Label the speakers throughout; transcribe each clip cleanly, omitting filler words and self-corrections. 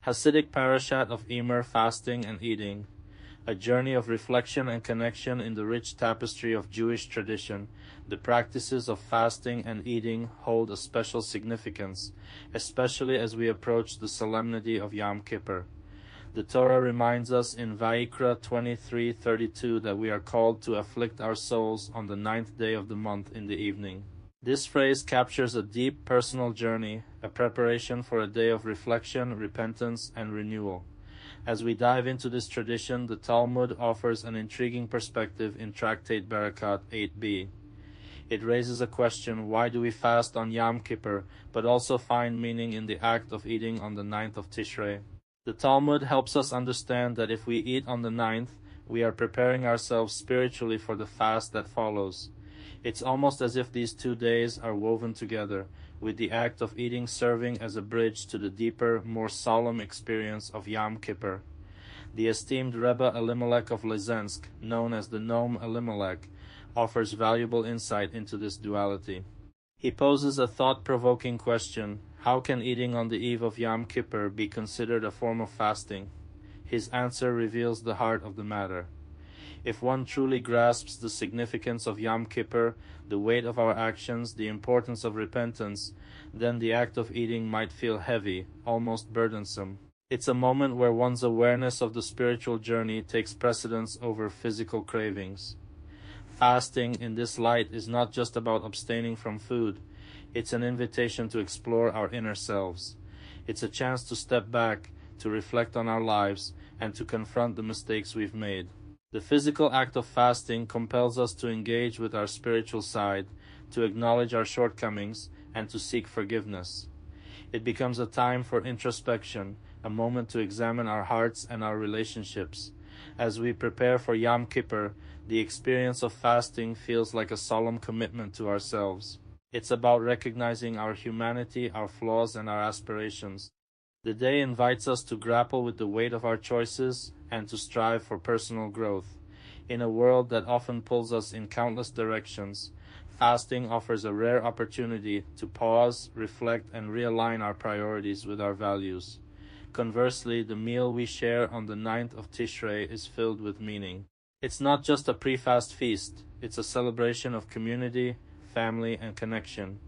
Speaker 1: Chassidic Parashat of Emor, Fasting and Eating, a journey of reflection and connection in the rich tapestry of Jewish tradition. The practices of fasting and eating hold a special significance, especially as we approach the solemnity of Yom Kippur. The Torah reminds us in Vayikra 23:32 that we are called to afflict our souls on the 9th day of the month in the evening. This phrase captures a deep personal journey, a preparation for a day of reflection, repentance, and renewal. As we dive into this tradition, the Talmud offers an intriguing perspective in Tractate Barakat 8b. It raises a question: why do we fast on Yom Kippur, but also find meaning in the act of eating on the 9th of Tishrei? The Talmud helps us understand that if we eat on the 9th, we are preparing ourselves spiritually for the fast that follows. It's almost as if these 2 days are woven together, with the act of eating serving as a bridge to the deeper, more solemn experience of Yom Kippur. The esteemed Rebbe Elimelech of Lezensk, known as the Noam Elimelech, offers valuable insight into this duality. He poses a thought-provoking question: how can eating on the eve of Yom Kippur be considered a form of fasting? His answer reveals the heart of the matter. If one truly grasps the significance of Yom Kippur, the weight of our actions, the importance of repentance, then the act of eating might feel heavy, almost burdensome. It's a moment where one's awareness of the spiritual journey takes precedence over physical cravings. Fasting in this light is not just about abstaining from food. It's an invitation to explore our inner selves. It's a chance to step back, to reflect on our lives, and to confront the mistakes we've made. The physical act of fasting compels us to engage with our spiritual side, to acknowledge our shortcomings, and to seek forgiveness. It becomes a time for introspection, a moment to examine our hearts and our relationships. As we prepare for Yom Kippur, the experience of fasting feels like a solemn commitment to ourselves. It's about recognizing our humanity, our flaws, and our aspirations. The day invites us to grapple with the weight of our choices and to strive for personal growth. In a world that often pulls us in countless directions, fasting offers a rare opportunity to pause, reflect, and realign our priorities with our values. Conversely, the meal we share on the 9th of Tishrei is filled with meaning. It's not just a pre-fast feast, it's a celebration of community, family, and connection.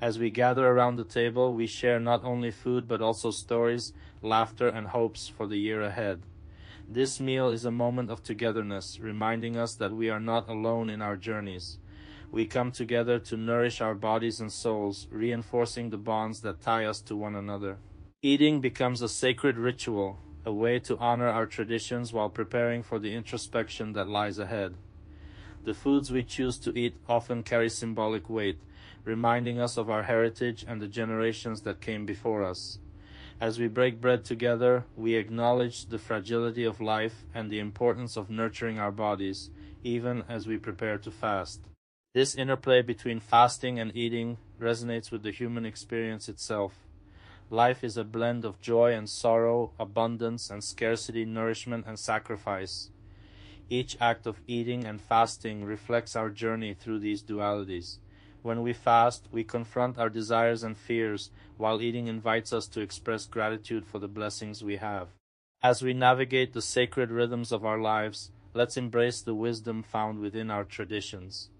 Speaker 1: As we gather around the table, we share not only food but also stories, laughter, and hopes for the year ahead. This meal is a moment of togetherness, reminding us that we are not alone in our journeys. We come together to nourish our bodies and souls, reinforcing the bonds that tie us to one another. Eating becomes a sacred ritual, a way to honor our traditions while preparing for the introspection that lies ahead. The foods we choose to eat often carry symbolic weight, reminding us of our heritage and the generations that came before us. As we break bread together, we acknowledge the fragility of life and the importance of nurturing our bodies, even as we prepare to fast. This interplay between fasting and eating resonates with the human experience itself. Life is a blend of joy and sorrow, abundance and scarcity, nourishment and sacrifice. Each act of eating and fasting reflects our journey through these dualities. When we fast, we confront our desires and fears, while eating invites us to express gratitude for the blessings we have. As we navigate the sacred rhythms of our lives, let's embrace the wisdom found within our traditions.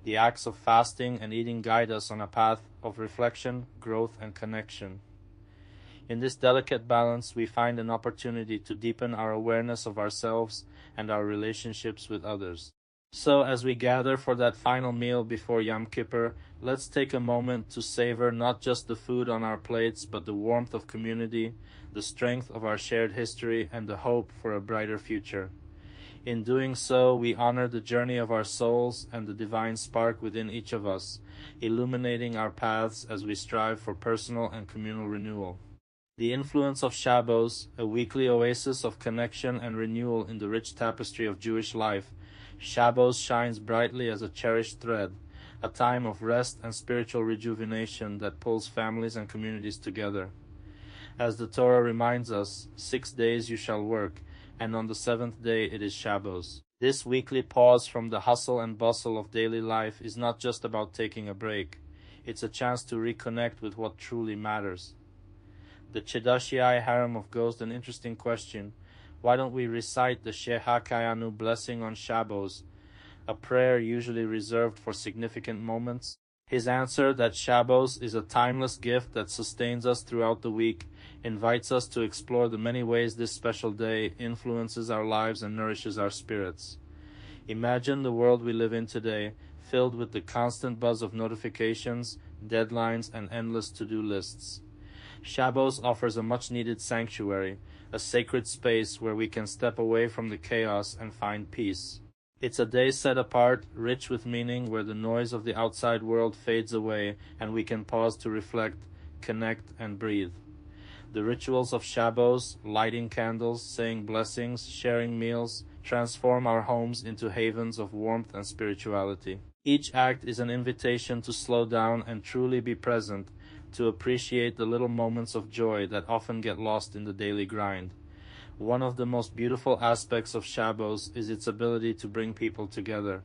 Speaker 1: The acts of fasting and eating guide us on a path of reflection, growth, and connection. In this delicate balance, we find an opportunity to deepen our awareness of ourselves and our relationships with others. So, as we gather for that final meal before Yom Kippur, let's take a moment to savor not just the food on our plates, but the warmth of community, the strength of our shared history, and the hope for a brighter future. In doing so, we honor the journey of our souls and the divine spark within each of us, illuminating our paths as we strive for personal and communal renewal. The influence of Shabbos, a weekly oasis of connection and renewal in the rich tapestry of Jewish life, Shabbos shines brightly as a cherished thread, a time of rest and spiritual rejuvenation that pulls families and communities together. As the Torah reminds us, 6 days you shall work, and on the 7th day it is Shabbos. This weekly pause from the hustle and bustle of daily life is not just about taking a break. It's a chance to reconnect with what truly matters. The Chassidic harem of Ghost an interesting question. Why don't we recite the יקע-פעננער blessing on Shabbos, a prayer usually reserved for significant moments? His answer that Shabbos is a timeless gift that sustains us throughout the week, invites us to explore the many ways this special day influences our lives and nourishes our spirits. Imagine the world we live in today, filled with the constant buzz of notifications, deadlines, and endless to-do lists. Shabbos offers a much-needed sanctuary, a sacred space where we can step away from the chaos and find peace. It's a day set apart, rich with meaning, where the noise of the outside world fades away and we can pause to reflect, connect, and breathe. The rituals of Shabbos, lighting candles, saying blessings, sharing meals, transform our homes into havens of warmth and spirituality. Each act is an invitation to slow down and truly be present, to appreciate the little moments of joy that often get lost in the daily grind. One of the most beautiful aspects of Shabbos is its ability to bring people together.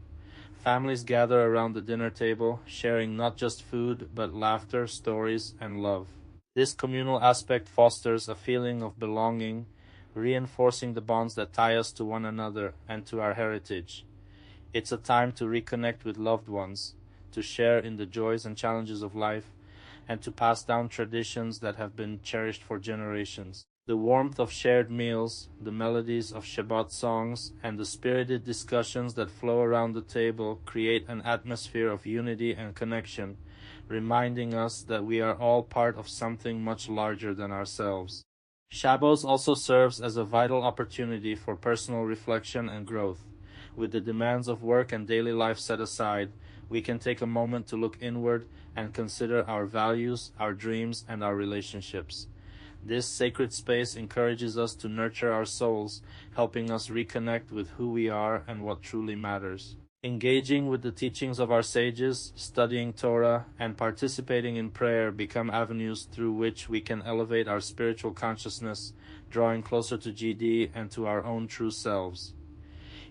Speaker 1: Families gather around the dinner table, sharing not just food, but laughter, stories, and love. This communal aspect fosters a feeling of belonging, reinforcing the bonds that tie us to one another and to our heritage. It's a time to reconnect with loved ones, to share in the joys and challenges of life, and to pass down traditions that have been cherished for generations. The warmth of shared meals, the melodies of Shabbat songs, and the spirited discussions that flow around the table create an atmosphere of unity and connection, reminding us that we are all part of something much larger than ourselves. Shabbos also serves as a vital opportunity for personal reflection and growth. With the demands of work and daily life set aside, we can take a moment to look inward and consider our values, our dreams, and our relationships. This sacred space encourages us to nurture our souls, helping us reconnect with who we are and what truly matters. Engaging with the teachings of our sages, studying Torah, and participating in prayer become avenues through which we can elevate our spiritual consciousness, drawing closer to GD and to our own true selves.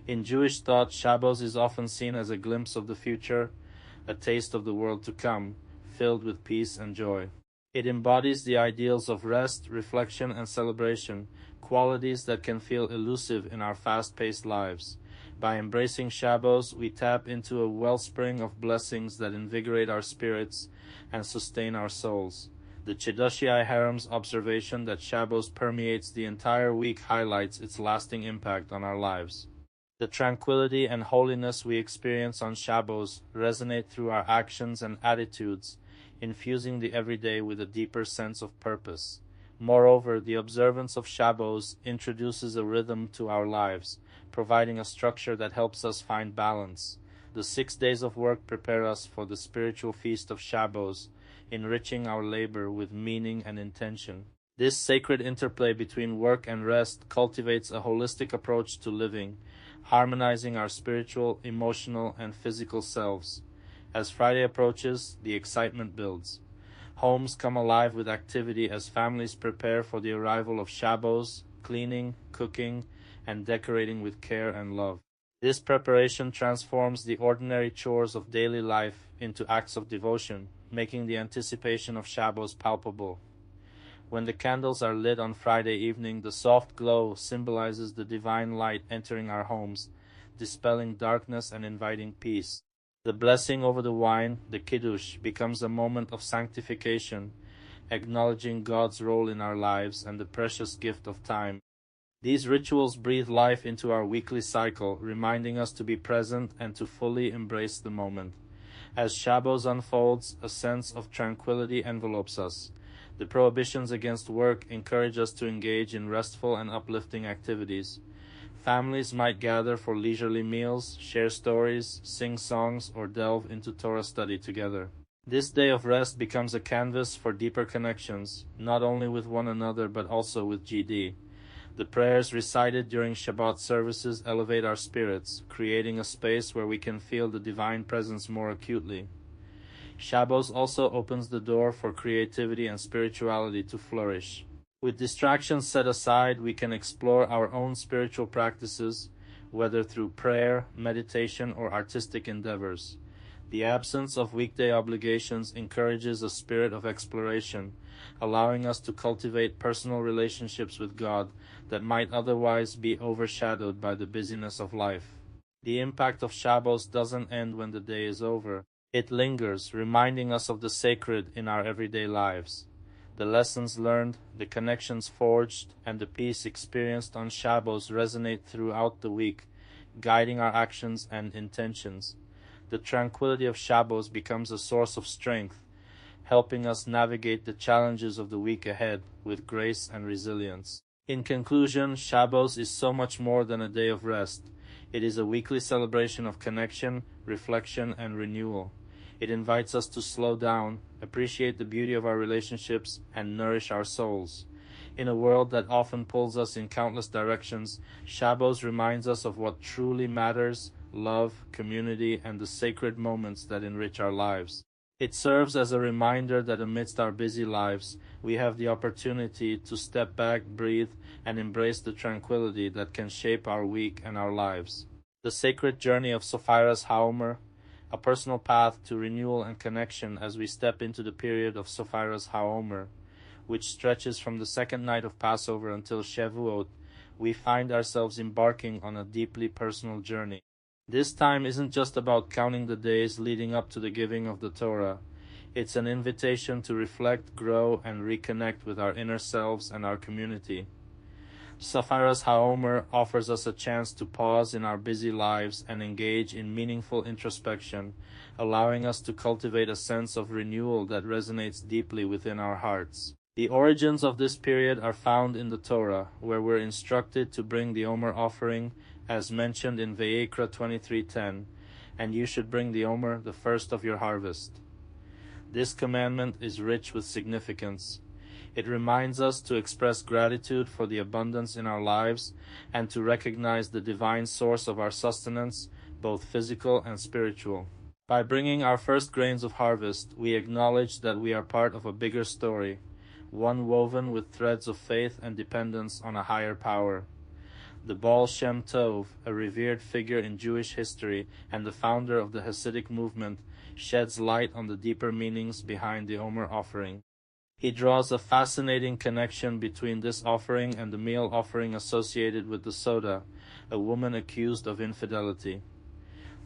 Speaker 1: In Jewish thought, Shabbos is often seen as a glimpse of the future, a taste of the world to come, filled with peace and joy. It embodies the ideals of rest, reflection, and celebration, qualities that can feel elusive in our fast-paced lives. By embracing Shabbos, we tap into a wellspring of blessings that invigorate our spirits and sustain our souls. The Chassidic harem's observation that Shabbos permeates the entire week highlights its lasting impact on our lives. The tranquility and holiness we experience on Shabbos resonate through our actions and attitudes, infusing the everyday with a deeper sense of purpose. Moreover, the observance of Shabbos introduces a rhythm to our lives, providing a structure that helps us find balance. The 6 days of work prepare us for the spiritual feast of Shabbos, enriching our labor with meaning and intention. This sacred interplay between work and rest cultivates a holistic approach to living, harmonizing our spiritual, emotional, and physical selves. As Friday approaches, the excitement builds. Homes come alive with activity as families prepare for the arrival of Shabbos, cleaning, cooking, and decorating with care and love. This preparation transforms the ordinary chores of daily life into acts of devotion, making the anticipation of Shabbos palpable. When the candles are lit on Friday evening, the soft glow symbolizes the divine light entering our homes, dispelling darkness and inviting peace. The blessing over the wine, the kiddush, becomes a moment of sanctification, acknowledging God's role in our lives and the precious gift of time. These rituals breathe life into our weekly cycle, reminding us to be present and to fully embrace the moment. As Shabbos unfolds, a sense of tranquility envelopes us. The prohibitions against work encourage us to engage in restful and uplifting activities. Families might gather for leisurely meals, share stories, sing songs, or delve into Torah study together. This day of rest becomes a canvas for deeper connections, not only with one another but also with GD. The prayers recited during Shabbat services elevate our spirits, creating a space where we can feel the divine presence more acutely. Shabbos also opens the door for creativity and spirituality to flourish. With distractions set aside, we can explore our own spiritual practices, whether through prayer, meditation, or artistic endeavors. The absence of weekday obligations encourages a spirit of exploration, allowing us to cultivate personal relationships with God that might otherwise be overshadowed by the busyness of life. The impact of Shabbos doesn't end when the day is over. It lingers, reminding us of the sacred in our everyday lives. The lessons learned, the connections forged, and the peace experienced on Shabbos resonate throughout the week, guiding our actions and intentions. The tranquility of Shabbos becomes a source of strength, helping us navigate the challenges of the week ahead with grace and resilience. In conclusion, Shabbos is so much more than a day of rest. It is a weekly celebration of connection, reflection, and renewal. It invites us to slow down, appreciate the beauty of our relationships, and nourish our souls. In a world that often pulls us in countless directions, Shabbos reminds us of what truly matters: love, community, and the sacred moments that enrich our lives. It serves as a reminder that amidst our busy lives, we have the opportunity to step back, breathe, and embrace the tranquility that can shape our week and our lives. The sacred journey of Sophiras HaOmer, a personal path to renewal and connection as we step into the period of Sophiras HaOmer, which stretches from the second night of Passover until Shavuot. We find ourselves embarking on a deeply personal journey. This time isn't just about counting the days leading up to the giving of the Torah. It's an invitation to reflect, grow, and reconnect with our inner selves and our community. Sophiras HaOmer offers us a chance to pause in our busy lives and engage in meaningful introspection, allowing us to cultivate a sense of renewal that resonates deeply within our hearts. The origins of this period are found in the Torah, where we're instructed to bring the Omer offering, as mentioned in Vayikra 23:10, and you should bring the Omer, the first of your harvest. This commandment is rich with significance. It reminds us to express gratitude for the abundance in our lives and to recognize the divine source of our sustenance, both physical and spiritual. By bringing our first grains of harvest, we acknowledge that we are part of a bigger story, one woven with threads of faith and dependence on a higher power. The Baal Shem Tov, a revered figure in Jewish history and the founder of the Chassidic movement, sheds light on the deeper meanings behind the Omer offering. He draws a fascinating connection between this offering and the meal offering associated with the Soda, a woman accused of infidelity.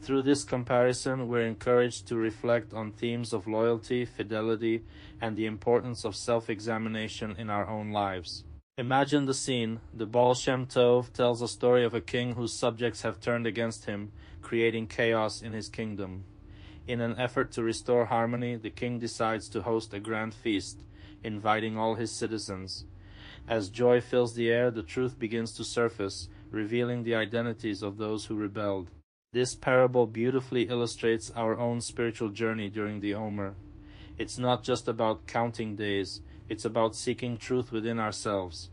Speaker 1: Through this comparison, we're encouraged to reflect on themes of loyalty, fidelity, and the importance of self-examination in our own lives. Imagine the scene. The Baal Shem Tov tells a story of a king whose subjects have turned against him, creating chaos in his kingdom. In an effort to restore harmony, the king decides to host a grand feast, inviting all his citizens. As joy fills the air, the truth begins to surface, revealing the identities of those who rebelled. This parable beautifully illustrates our own spiritual journey during the Omer. It's not just about counting days, it's about seeking truth within ourselves.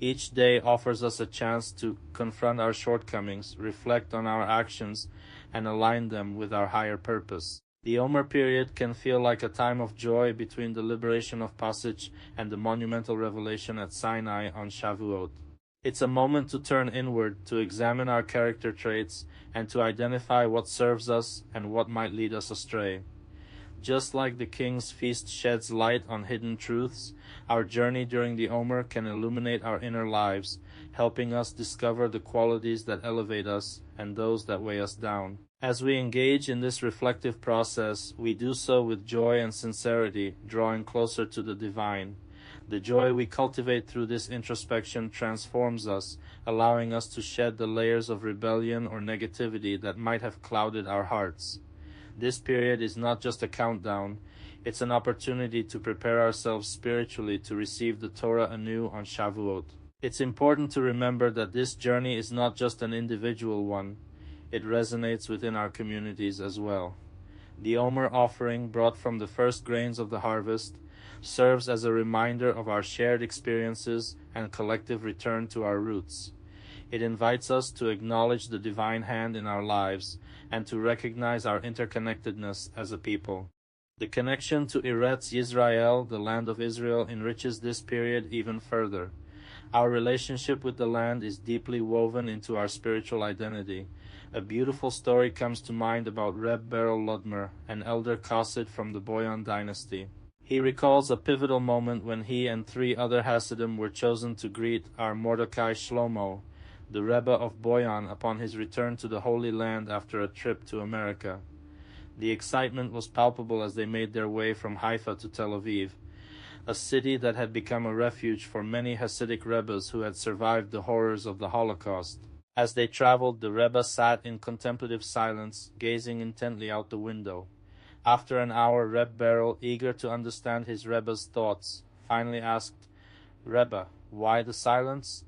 Speaker 1: Each day offers us a chance to confront our shortcomings, reflect on our actions, and align them with our higher purpose. The Omer period can feel like a time of joy between the liberation of passage and the monumental revelation at Sinai on Shavuot. It's a moment to turn inward, to examine our character traits, and to identify what serves us and what might lead us astray. Just like the king's feast sheds light on hidden truths, our journey during the Omer can illuminate our inner lives, helping us discover the qualities that elevate us and those that weigh us down. As we engage in this reflective process, we do so with joy and sincerity, drawing closer to the divine. The joy we cultivate through this introspection transforms us, allowing us to shed the layers of rebellion or negativity that might have clouded our hearts. This period is not just a countdown, it's an opportunity to prepare ourselves spiritually to receive the Torah anew on Shavuot. It's important to remember that this journey is not just an individual one, it resonates within our communities as well. The Omer offering, brought from the first grains of the harvest, serves as a reminder of our shared experiences and collective return to our roots. It invites us to acknowledge the divine hand in our lives and to recognize our interconnectedness as a people. The connection to Eretz Yisrael, the land of Israel, enriches this period even further. Our relationship with the land is deeply woven into our spiritual identity, A beautiful story comes to mind about Reb Beryl Ludmer, an elder Chassid from the Boyan dynasty. He recalls a pivotal moment when he and 3 other Hasidim were chosen to greet our Mordecai Shlomo, the Rebbe of Boyan, upon his return to the Holy Land after a trip to America. The excitement was palpable as they made their way from Haifa to Tel Aviv, a city that had become a refuge for many Hasidic Rebbes who had survived the horrors of the Holocaust. As they traveled, the Rebbe sat in contemplative silence, gazing intently out the window. After an hour, Reb Beryl, eager to understand his Rebbe's thoughts, finally asked, "Rebbe, why the silence?"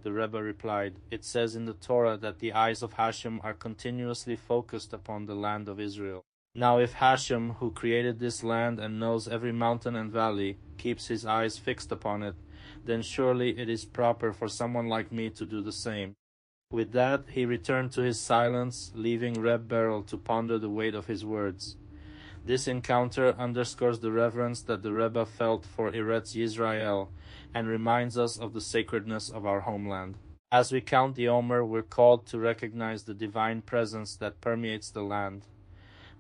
Speaker 1: The Rebbe replied, "It says in the Torah that the eyes of Hashem are continuously focused upon the land of Israel. Now if Hashem, who created this land and knows every mountain and valley, keeps his eyes fixed upon it, then surely it is proper for someone like me to do the same." With that, he returned to his silence, leaving Reb Beryl to ponder the weight of his words. This encounter underscores the reverence that the Rebbe felt for Eretz Yisrael and reminds us of the sacredness of our homeland. As we count the Omer, we're called to recognize the divine presence that permeates the land,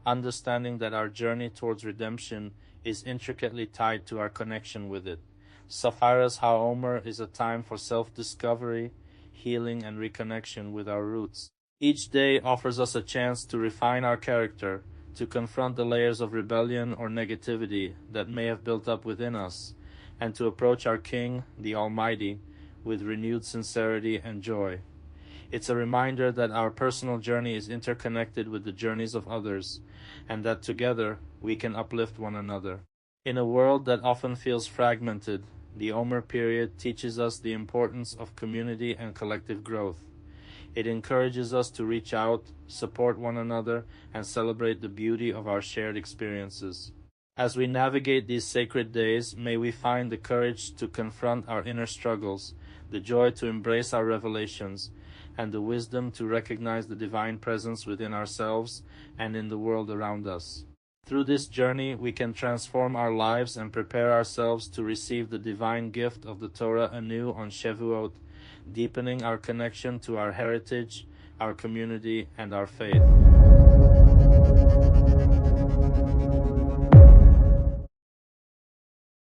Speaker 1: understanding that our journey towards redemption is intricately tied to our connection with it. Safaras HaOmer is a time for self-discovery, healing, and reconnection with our roots. Each day offers us a chance to refine our character, to confront the layers of rebellion or negativity that may have built up within us, and to approach our King, the Almighty, with renewed sincerity and joy. It's a reminder that our personal journey is interconnected with the journeys of others, and that together we can uplift one another. In a world that often feels fragmented, the Omer period teaches us the importance of community and collective growth. It encourages us to reach out, support one another, and celebrate the beauty of our shared experiences. As we navigate these sacred days, may we find the courage to confront our inner struggles, the joy to embrace our revelations, and the wisdom to recognize the divine presence within ourselves and in the world around us. Through this journey, we can transform our lives and prepare ourselves to receive the divine gift of the Torah anew on Shavuot, deepening our connection to our heritage, our community, and our faith.